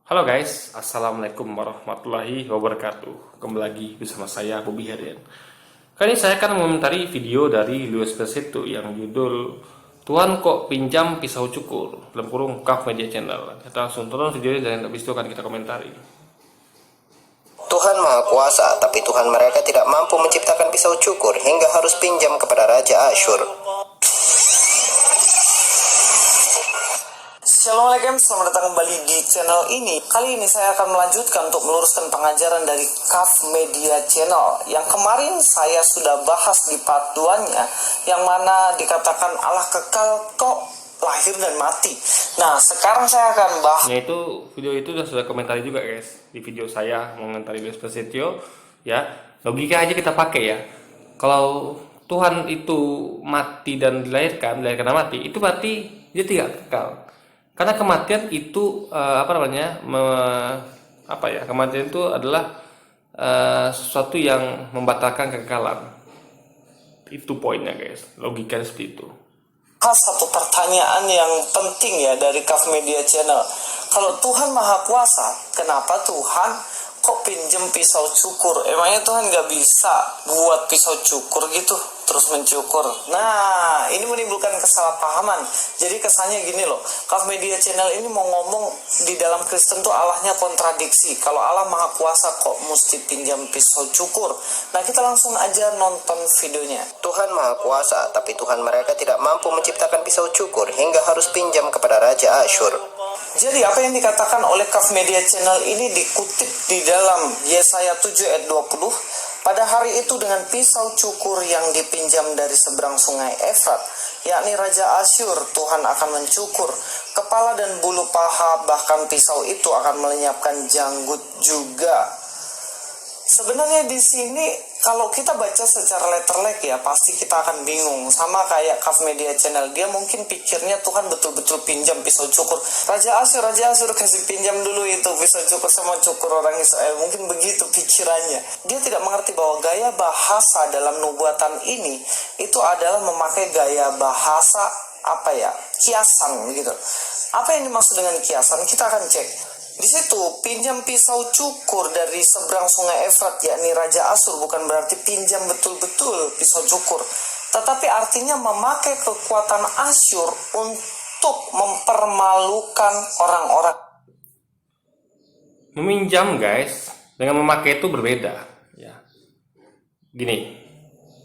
Halo guys, Assalamualaikum warahmatullahi wabarakatuh. Kembali lagi bersama saya, Bobby Herian. Kali ini saya akan mengomentari video dari Luis Persito yang judul Tuhan kok pinjam pisau cukur, dalam kurung Kaf Media Channel. Kita langsung tonton videonya dan habis itu akan kita komentari. Tuhan Maha Kuasa, tapi Tuhan mereka tidak mampu menciptakan pisau cukur hingga harus pinjam kepada Raja Asyur. Assalamualaikum, selamat datang kembali di channel ini. Kali ini saya akan melanjutkan untuk meluruskan pengajaran dari Kaf Media Channel yang kemarin saya sudah bahas di part 2-nya, yang mana dikatakan Allah kekal kok lahir dan mati. Nah, sekarang saya akan bahas. Video itu sudah komentari juga guys di video saya mengomentari Luis Persito ya. Logika aja kita pakai ya. Kalau Tuhan itu mati dan dilahirkan dan mati, itu berarti dia tidak kekal. Karena kematian itu kematian itu adalah sesuatu yang membatalkan kekekalan. Itu poinnya guys, logikanya seperti itu. Satu pertanyaan yang penting ya dari Kaf Media Channel. Kalau Tuhan Maha Kuasa, kenapa Tuhan kok pinjem pisau cukur? Emangnya Tuhan nggak bisa buat pisau cukur gitu, terus mencukur? Nah, ini menimbulkan kesalahpahaman. Jadi kesannya gini loh, Kaf Media Channel ini mau ngomong di dalam Kristen tuh Allahnya kontradiksi. Kalau Allah Maha Kuasa kok mesti pinjam pisau cukur? Nah, kita langsung aja nonton videonya. Tuhan Maha Kuasa, tapi Tuhan mereka tidak mampu menciptakan pisau cukur hingga harus pinjam kepada Raja Asyur. Jadi apa yang dikatakan oleh Kaf Media Channel ini dikutip di dalam Yesaya 7 ayat 20. Pada hari itu dengan pisau cukur yang dipinjam dari seberang sungai Efrat, yakni Raja Asyur, Tuhan akan mencukur kepala dan bulu paha, bahkan pisau itu akan melenyapkan janggut juga. Sebenarnya di sini kalau kita baca secara letterlek ya, pasti kita akan bingung. Sama kayak Kaf Media Channel, dia mungkin pikirnya Tuhan betul-betul pinjam pisau cukur. Raja Asyur kasih pinjam dulu itu pisau cukur sama cukur orang Israel. Mungkin begitu pikirannya. Dia tidak mengerti bahwa gaya bahasa dalam nubuatan ini itu adalah memakai gaya bahasa kiasan gitu. Apa yang dimaksud dengan kiasan? Kita akan cek. Di situ pinjam pisau cukur dari seberang sungai Efrat, yakni Raja Asyur, bukan berarti pinjam betul-betul pisau cukur, tetapi artinya memakai kekuatan Asyur untuk mempermalukan orang-orang. Meminjam guys dengan memakai itu berbeda ya. Gini,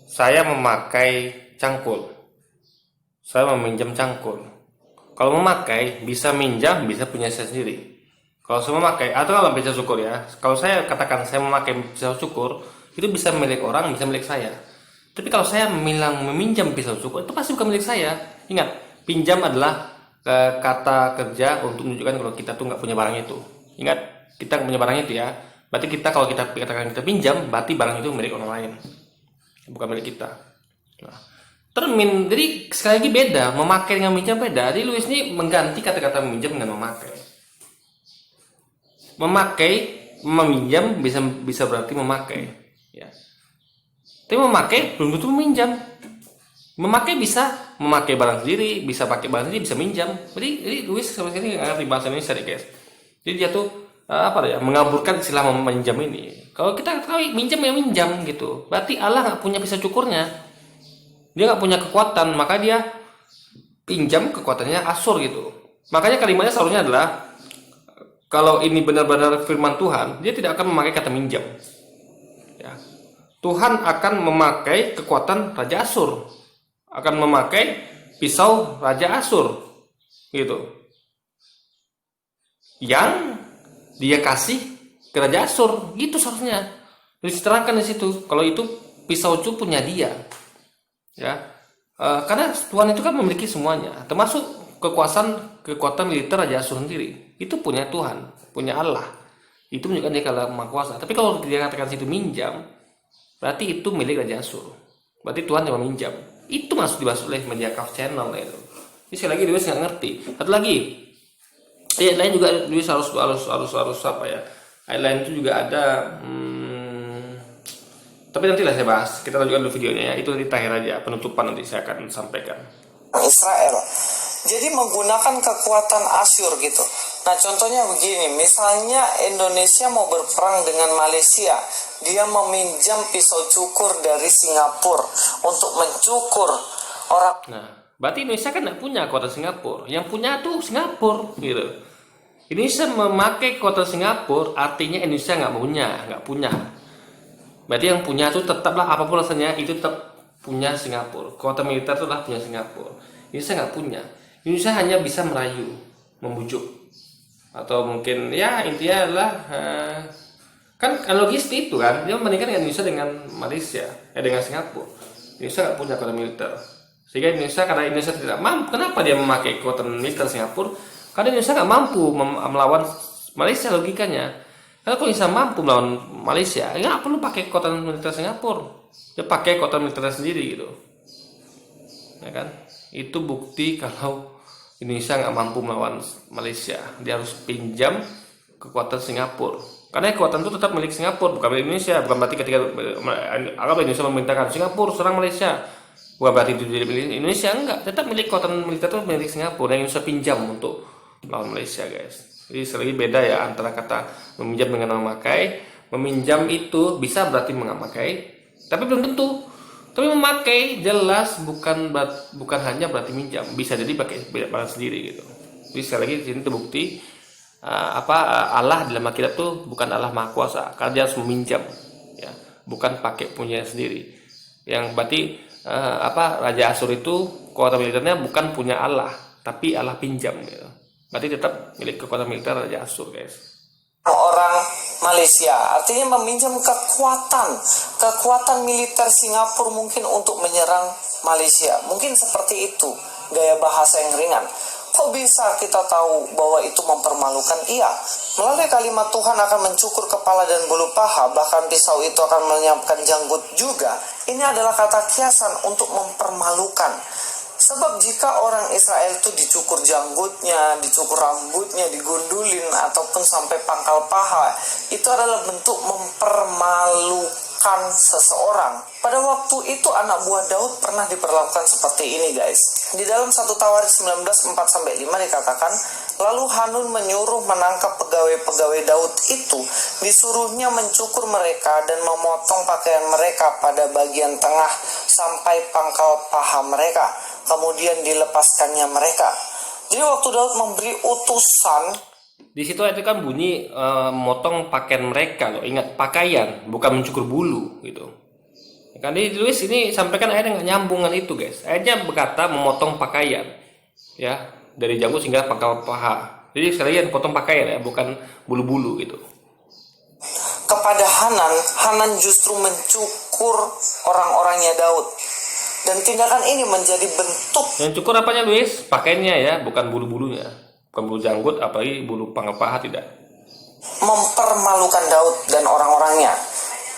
saya memakai cangkul, saya meminjam cangkul. Kalau memakai bisa minjam, bisa punya saya sendiri. Kalau saya memakai, atau kalau pisau cukur ya, kalau saya katakan saya memakai pisau cukur, itu bisa milik orang, bisa milik saya. Tapi kalau saya meminjam pisau cukur, itu pasti bukan milik saya. Ingat, pinjam adalah kata kerja untuk menunjukkan kalau kita tuh nggak punya barang itu. Ingat, kita nggak punya barang itu ya. Berarti kita kalau kita katakan kita pinjam, berarti barang itu milik orang lain, bukan milik kita. Nah, jadi sekali lagi beda, memakai dengan meminjam beda. Jadi Luis ini mengganti kata-kata meminjam dengan memakai. Meminjam bisa berarti memakai ya. Tapi memakai belum tentu meminjam. Memakai bisa memakai barang sendiri, bisa pakai barang sendiri, bisa minjam. Jadi Luis sama sekali nggak ngerti bahasa Indonesia deh guys. Jadi dia tuh mengaburkan istilah meminjam ini. Kalau kita tahu minjam ya minjam gitu, berarti Allah nggak punya pisau cukurnya, dia nggak punya kekuatan, maka dia pinjam kekuatannya Asyur gitu. Makanya kalimatnya seharusnya adalah, kalau ini benar-benar firman Tuhan, dia tidak akan memakai kata minjam. Ya. Tuhan akan memakai kekuatan Raja Asyur, akan memakai pisau Raja Asyur, gitu. Yang dia kasih ke Raja Asyur, gitu seharusnya. Diterangkan di situ, kalau itu pisau itu punya dia. Ya, karena Tuhan itu kan memiliki semuanya, termasuk kekuatan militer Raja Asyur sendiri. Itu punya Tuhan, punya Allah. Itu menunjukkan dia kalau Maha Kuasa. Tapi kalau dia katakan situ minjam, berarti itu milik Raja Asyur. Berarti Tuhan yang meminjam. Itu dibahas oleh media Kaf Channel itu. Ini sekali lagi Luis nggak ngerti. Satu lagi, ayat lain juga Luis harus ayat lain itu juga ada. Tapi nantilah saya bahas. Kita tunjukkan dulu videonya ya. Itu nanti terakhir aja, penutupan nanti saya akan sampaikan. Israel. Jadi menggunakan kekuatan Asyur gitu. Nah, contohnya begini, misalnya Indonesia mau berperang dengan Malaysia, dia meminjam pisau cukur dari Singapura untuk mencukur orang. Nah, berarti Indonesia kan nggak punya kekuatan Singapura. Yang punya tuh Singapura, gitu. Indonesia memakai kekuatan Singapura, artinya Indonesia nggak punya. Berarti yang punya tuh tetaplah apapun rasanya itu tetap punya Singapura. Kekuatan militer itu adalah punya Singapura. Indonesia nggak punya. Indonesia hanya bisa merayu, membujuk, atau mungkin ya intinya adalah kan logis itu kan dia membandingkan Indonesia dengan Malaysia, dengan Singapura. Indonesia nggak punya kekuatan militer, sehingga karena Indonesia tidak mampu. Kenapa dia memakai kekuatan militer Singapura? Karena Indonesia nggak mampu melawan Malaysia, logikanya. Karena kalau Indonesia mampu melawan Malaysia, ya nggak perlu pakai kekuatan militer Singapura, dia pakai kekuatan militer sendiri gitu, ya kan? Itu bukti kalau Indonesia nggak mampu melawan Malaysia, dia harus pinjam kekuatan Singapura. Karena kekuatan itu tetap milik Singapura, bukan milik Indonesia. Bukan berarti ketika Indonesia memerintahkan Singapura serang Malaysia, bukan berarti itu milik Indonesia, enggak. Tetap milik kekuatan militer itu milik Singapura yang Indonesia pinjam untuk melawan Malaysia, guys. Jadi sekali beda ya antara kata meminjam dengan memakai. Meminjam itu bisa berarti memakai, tapi belum tentu. Tapi memakai jelas bukan hanya berarti minjam, bisa jadi pakai barang sendiri gitu. Jadi sekali lagi di sini terbukti Allah dalam Alkitab tuh bukan Allah Maha Kuasa, karena dia harus meminjam, ya, bukan pakai punya sendiri. Yang berarti Raja Asyur itu kekuatan militernya bukan punya Allah, tapi Allah pinjam gitu. Berarti tetap milik kekuatan militer Raja Asyur, guys. Orang Malaysia artinya meminjam kekuatan militer Singapura mungkin untuk menyerang Malaysia. Mungkin seperti itu gaya bahasa yang ringan. Kok bisa kita tahu bahwa itu mempermalukan? Iya, melalui kalimat Tuhan akan mencukur kepala dan bulu paha, bahkan pisau itu akan menyiapkan janggut juga. Ini adalah kata kiasan untuk mempermalukan. Sebab jika orang Israel itu dicukur janggutnya, dicukur rambutnya, digundulin, ataupun sampai pangkal paha, itu adalah bentuk mempermalukan seseorang. Pada waktu itu anak buah Daud pernah diperlakukan seperti ini, guys. Di dalam 1 Tawarik 19:4-5 dikatakan, lalu Hanun menyuruh menangkap pegawai-pegawai Daud itu, disuruhnya mencukur mereka dan memotong pakaian mereka pada bagian tengah sampai pangkal paha mereka. Kemudian dilepaskannya mereka. Jadi waktu Daud memberi utusan, di situ itu kan bunyi motong pakaian mereka loh. Ingat, pakaian, bukan mencukur bulu gitu. Kan ditulis ini sampaikan ayatnya nggak nyambungan itu, guys. Ayatnya berkata memotong pakaian, ya, dari janggut hingga pangkal paha. Jadi sekalian potong pakaian ya, bukan bulu-bulu gitu. kepada Hanan justru mencukur orang-orangnya Daud. Dan tindakan ini menjadi bentuk. Yang cukur apanya, Luis? Pakaiannya ya, bukan bulu-bulunya. Bukan bulu janggut, apalagi bulu pangkal paha, tidak. Mempermalukan Daud dan orang-orangnya.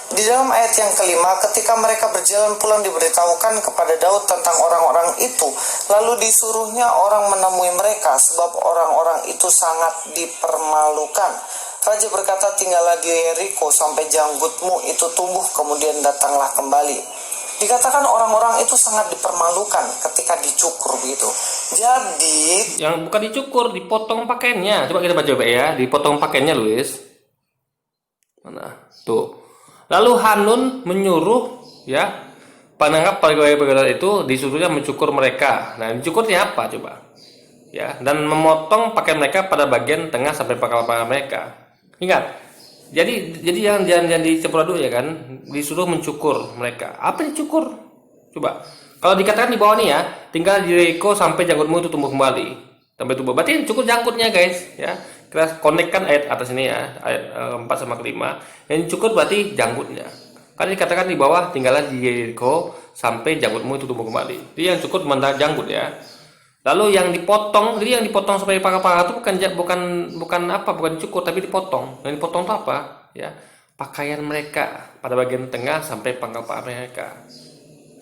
Di dalam ayat yang kelima, ketika mereka berjalan pulang diberitahukan kepada Daud tentang orang-orang itu. Lalu disuruhnya orang menemui mereka, sebab orang-orang itu sangat dipermalukan. Raja berkata, tinggallah di Yeriko sampai janggutmu itu tumbuh, kemudian datanglah kembali. Dikatakan orang-orang itu sangat dipermalukan ketika dicukur begitu. Jadi, yang bukan dicukur, dipotong pakaiannya. Coba kita baca ya, dipotong pakaiannya, Luis. Mana? Tuh. Lalu Hanun menyuruh ya penangkap pegawai-pegawai itu, disuruhnya mencukur mereka. Nah, dicukurnya apa coba? Ya, dan memotong pakaian mereka pada bagian tengah sampai pangkal paha mereka. Ingat. Jadi jangan dicepur dulu ya kan, disuruh mencukur mereka. Apa dicukur? Coba. Kalau dikatakan di bawah nih ya, tinggal di Yeriko sampai janggutmu itu tumbuh kembali. Sampai tumbuh. Berarti cukur janggutnya, guys, ya. Kita konekkan ayat atas ini ya, ayat 4 sama 5. Yang cukur berarti janggutnya. Karena dikatakan di bawah tinggallah di Yeriko sampai janggutmu itu tumbuh kembali. Jadi yang cukur cuma janggut ya. Lalu yang dipotong, jadi yang dipotong sampai pangkal paha itu bukan dicukur tapi dipotong. Yang dipotong itu apa? Ya, pakaian mereka pada bagian tengah sampai pangkal paha mereka.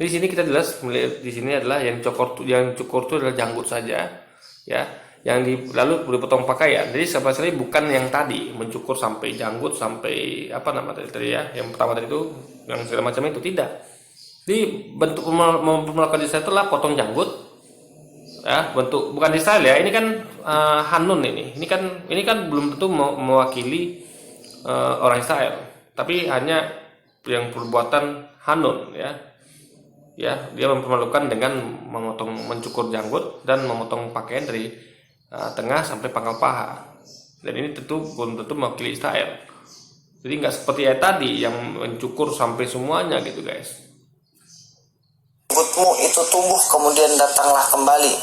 Di sini kita jelas melihat di sini adalah yang cukur itu adalah janggut saja, ya. Lalu dipotong pakaian. Jadi sama sekali bukan yang tadi mencukur sampai janggut sampai apa nama tadi ya, yang pertama tadi itu yang segala macam itu tidak. Jadi bentuk melakukan desain itulah potong janggut, ya, bentuk bukan Israel ya, ini kan Hanun, ini kan belum tentu mewakili orang Israel, tapi hanya yang perbuatan Hanun ya. Ya, dia mempermalukan dengan mencukur janggut dan memotong pakaian dari tengah sampai pangkal paha. Dan ini tentu belum tentu mewakili Israel. Jadi nggak seperti ayat tadi yang mencukur sampai semuanya gitu guys. Janggutmu itu tumbuh kemudian datanglah kembali.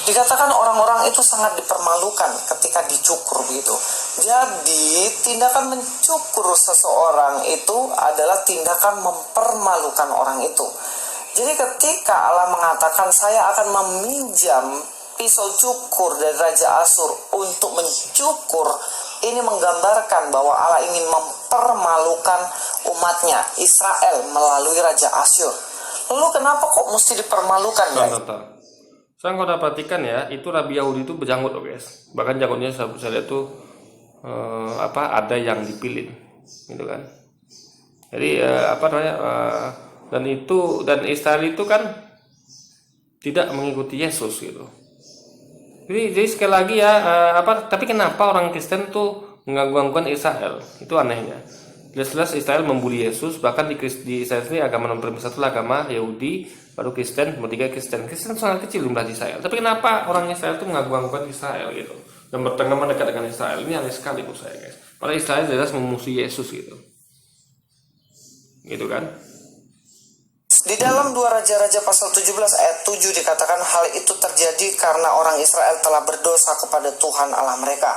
Dikatakan orang-orang itu sangat dipermalukan ketika dicukur begitu. Jadi tindakan mencukur seseorang itu adalah tindakan mempermalukan orang itu. Jadi ketika Allah mengatakan saya akan meminjam pisau cukur dari Raja Asyur untuk mencukur, ini menggambarkan bahwa Allah ingin mempermalukan umatnya Israel melalui Raja Asyur. Lalu kenapa kok mesti dipermalukan guys? Sekarang kalau perhatikan ya, itu Rabi Yahudi itu berjanggut loh guys. Bahkan janggutnya saya lihat tuh ada yang dipilin gitu kan. Jadi dan Israel itu kan tidak mengikuti Yesus gitu. Jadi sekali lagi ya tapi kenapa orang Kristen tuh mengganggu-gangguan Israel? Itu anehnya. Jelas-jelas Israel membuli Yesus, bahkan di Israel ini agama nomor satu agama Yahudi, baru Kristen, nomor tiga Kristen. Kristen sangat kecil jumlah di Israel. Tapi kenapa orang Israel tuh mengganggu-gangguan Israel gitu? Dan berteman dekat dengan Israel. Ini aneh sekali menurut saya guys. Padahal Israel jelas memusuhi Yesus gitu. Gitu kan? Di dalam 2 Raja-Raja pasal 17 ayat 7 dikatakan hal itu terjadi karena orang Israel telah berdosa kepada Tuhan Allah mereka.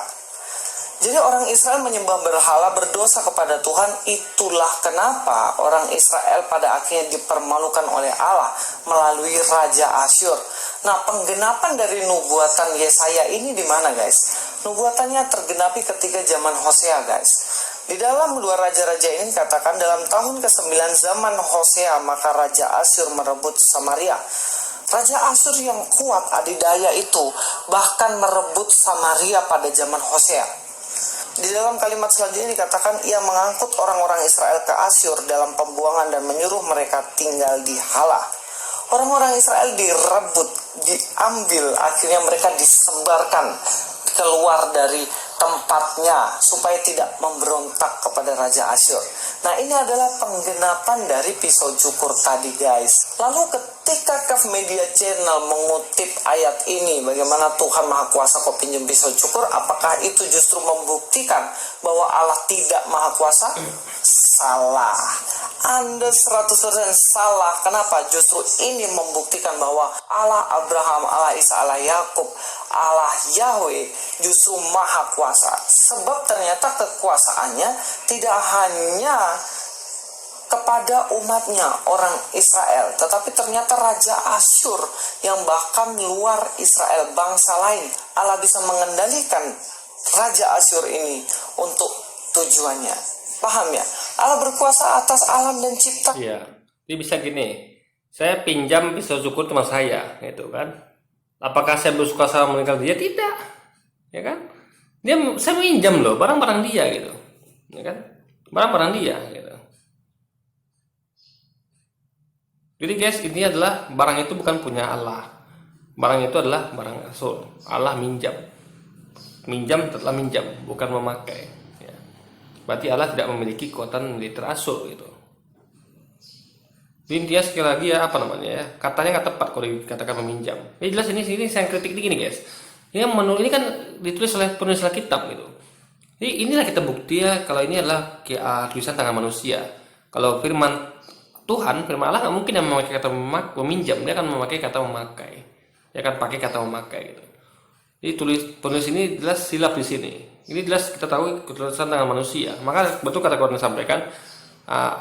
Jadi orang Israel menyembah berhala, berdosa kepada Tuhan. Itulah kenapa orang Israel pada akhirnya dipermalukan oleh Allah melalui Raja Asyur. Nah, penggenapan dari nubuatan Yesaya ini di mana guys? Nubuatannya tergenapi ketika zaman Hosea guys. Di dalam 2 Raja-Raja ini katakan dalam tahun ke-9 zaman Hosea maka Raja Asyur merebut Samaria. Raja Asyur yang kuat adidaya itu bahkan merebut Samaria pada zaman Hosea. Di dalam kalimat selanjutnya dikatakan ia mengangkut orang-orang Israel ke Asyur dalam pembuangan dan menyuruh mereka tinggal di Hala. Orang-orang Israel direbut, diambil, akhirnya mereka disebarkan keluar dari tempatnya supaya tidak memberontak kepada Raja Asyur. Nah, ini adalah penggenapan dari pisau cukur tadi guys. Lalu ketika Kaf Media Channel mengutip ayat ini, bagaimana Tuhan Maha Kuasa kok pinjam pisau cukur, apakah itu justru membuktikan bahwa Allah tidak Maha Kuasa? Salah. Anda 100% salah. Kenapa? Justru ini membuktikan bahwa Allah Abraham, Allah Isa, Allah Yakub, Allah Yahweh justru Maha Kuasa. Sebab ternyata kekuasaannya tidak hanya kepada umatnya orang Israel, tetapi ternyata Raja Asyur yang bahkan luar Israel, bangsa lain, Allah bisa mengendalikan Raja Asyur ini untuk tujuannya. Paham ya? Allah berkuasa atas alam dan cipta. Iya, ini bisa gini. Saya pinjam pisau cukur teman saya, gitu kan? Apakah saya berkuasa meninggal dia? Tidak, ya kan? Saya minjam loh barang-barang dia gitu, ya kan? Barang-barang dia, gitu. Jadi guys, ini adalah barang itu bukan punya Allah. Barang itu adalah barang Rasul. Allah minjam telah minjam, bukan memakai. Berarti Allah tidak memiliki kekuatan militer Asyur gitu. Intinya sekali lagi ya katanya nggak tepat kalau dikatakan meminjam. Ini jelas ini saya kritik gini guys. Ini kan ditulis oleh penulis kitab gitu. Jadi inilah kita bukti ya kalau ini adalah tulisan tangan manusia. Kalau firman Tuhan, firman Allah nggak mungkin yang memakai kata meminjam, dia akan memakai kata memakai. Dia akan pakai kata memakai gitu. Jadi penulis ini jelas silap di sini. Ini jelas kita tahu ketulisan tangan manusia. Maka betul kata Quran sampaikan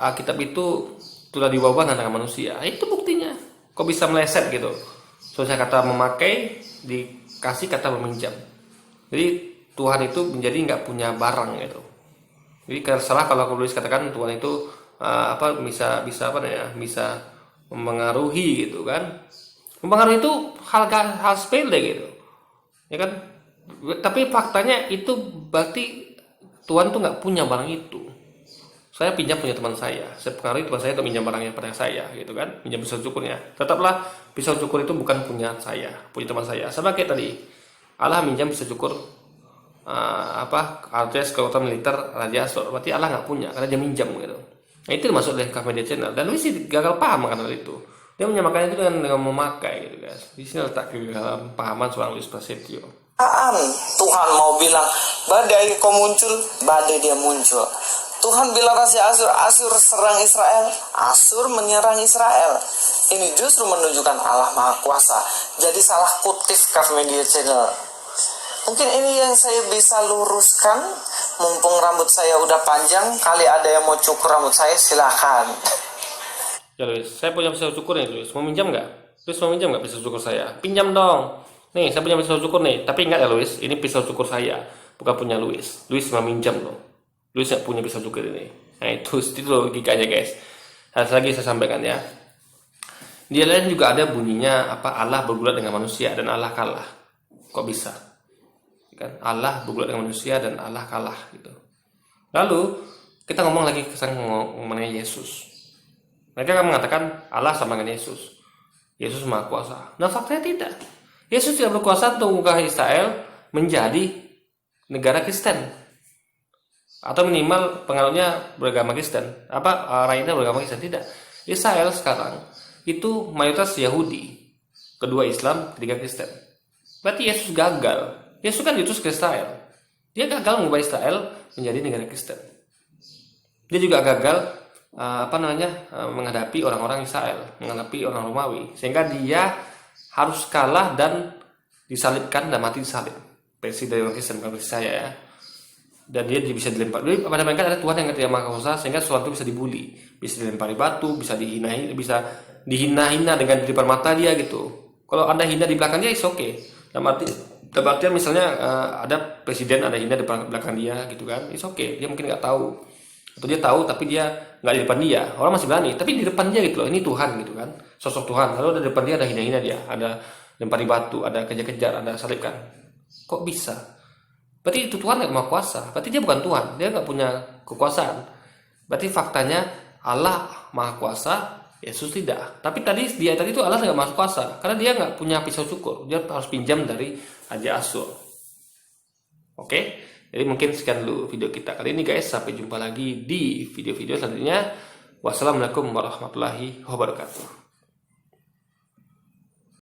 Alkitab itu sudah diubah dengan tangan manusia. Itu buktinya. Kok bisa meleset gitu? Soalnya kata memakai dikasih kata meminjam. Jadi Tuhan itu menjadi nggak punya barang gitu. Jadi salah kalau penulis katakan Tuhan itu bisa mempengaruhi gitu kan? Mempengaruhi itu hal sepele gitu. Ya kan, tapi faktanya itu berarti Tuhan tuh nggak punya barang itu. Saya pinjam punya teman saya pengaruhi teman saya untuk minjam barangnya pada saya gitu kan, minjam pisau cukurnya. Tetaplah pisau cukur itu bukan punya saya, punya teman saya. Sama kayak tadi, Allah minjam pisau cukur artinya kekuatan militer Raja Asur, berarti Allah nggak punya karena dia minjam gitu. Nah itu masuk dari Kaf Media Channel, dan Luis gagal paham karena itu. Dia menyamakan itu dengan memakai gitu guys. Di sini letak kegagalan pahaman seorang Luis Prasetyo. Tuhan mau bilang badai kau muncul, badai dia muncul. Tuhan bilang Raja Asur, Asur serang Israel, Asur menyerang Israel. Ini justru menunjukkan Allah Maha Kuasa. Jadi salah kutip Kaf Media Channel. Mungkin ini yang saya bisa luruskan. Mumpung rambut saya udah panjang, kali ada yang mau cukur rambut saya, silakan. Ya Luis, saya punya pisau cukur nih Luis, mau minjam nggak? Luis mau minjam nggak pisau cukur saya? Pinjam dong. Nih, saya punya pisau cukur nih, tapi ingat ya Luis, ini pisau cukur saya, bukan punya Luis. Luis mau minjam loh. Luis nggak punya pisau cukur ini. Nah itu logikanya guys. Satu lagi saya sampaikan ya. Di lain juga ada bunyinya Allah bergulat dengan manusia dan Allah kalah. Kok bisa? Kan Allah bergulat dengan manusia dan Allah kalah gitu. Lalu kita ngomong lagi mengenai Yesus. Mereka akan mengatakan Allah sama dengan Yesus. Yesus Maha Kuasa. Nah faktanya tidak. Yesus tidak berkuasa untuk mengubah Israel menjadi negara Kristen. Atau minimal pengaruhnya beragama Kristen. Rakyatnya beragama Kristen, tidak. Israel sekarang itu mayoritas Yahudi, kedua Islam, ketiga Kristen. Berarti Yesus gagal. Yesus kan diutus ke Israel. Dia gagal mengubah Israel menjadi negara Kristen. Dia juga gagal menghadapi orang-orang Israel, menghadapi orang Romawi, sehingga dia harus kalah dan disalibkan dan mati disalib. Versi dari orang Kristen, bukan versi saya ya. Dan dia bisa dilempar. Jadi pada mereka ada Tuhan yang tidak Maha Kuasa, sehingga sesuatu bisa dibuli, bisa dilempari batu, bisa dihina-hina dengan di depan mata dia gitu. Kalau Anda hina di belakang dia, is okay. Dalam artian misalnya ada presiden ada hina di belakang dia gitu kan, is okay. Dia mungkin nggak tahu, atau dia tahu tapi dia nggak di depan dia, orang masih berani. Tapi di depan dia gitu loh, ini Tuhan gitu kan, sosok Tuhan. Lalu di depan dia ada hina-hina dia, ada lempari batu, ada kejar-kejar, ada salibkan. Kok bisa? Berarti itu Tuhan nggak Maha Kuasa. Berarti dia bukan Tuhan, dia nggak punya kekuasaan. Berarti faktanya Allah Maha Kuasa, Yesus tidak. Tapi tadi itu Allah nggak Maha Kuasa karena dia nggak punya pisau cukur. Dia harus pinjam dari Raja Asur. Oke, jadi mungkin sekian dulu video kita kali ini guys. Sampai jumpa lagi di video-video selanjutnya. Wassalamualaikum warahmatullahi wabarakatuh.